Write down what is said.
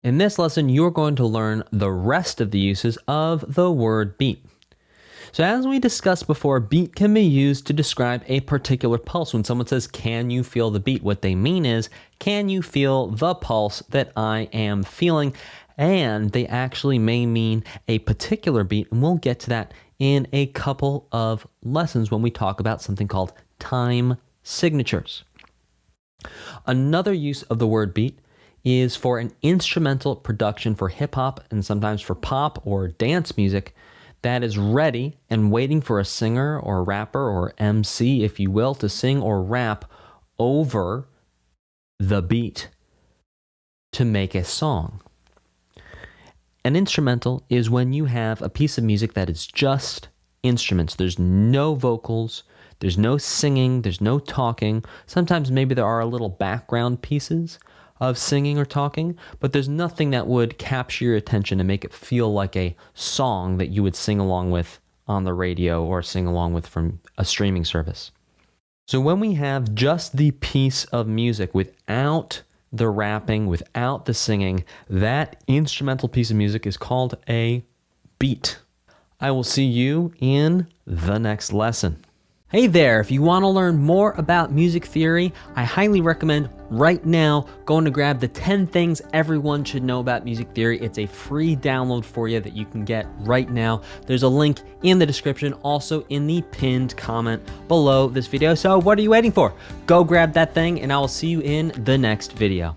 In this lesson, you're going to learn the rest of the uses of the word beat. So as we discussed before, beat can be used to describe a particular pulse. When someone says, "Can you feel the beat?" what they mean is, can you feel the pulse that I am feeling? And they actually may mean a particular beat, and we'll get to that in a couple of lessons when we talk about something called time signatures. Another use of the word beat is for an instrumental production for hip hop and sometimes for pop or dance music that is ready and waiting for a singer or rapper or MC, if you will, to sing or rap over the beat to make a song. An instrumental is when you have a piece of music that is just instruments. There's no vocals, there's no singing, there's no talking. Sometimes maybe there are little background pieces of singing or talking, but there's nothing that would capture your attention and make it feel like a song that you would sing along with on the radio or sing along with from a streaming service. So when we have just the piece of music without the rapping, without the singing, that instrumental piece of music is called a beat. I will see you in the next lesson. Hey there, if you want to learn more about music theory, I highly recommend right now going to grab the 10 things everyone should know about music theory. It's a free download for you that you can get right now. There's a link in the description, also in the pinned comment below this video. So what are you waiting for? Go grab that thing and I will see you in the next video.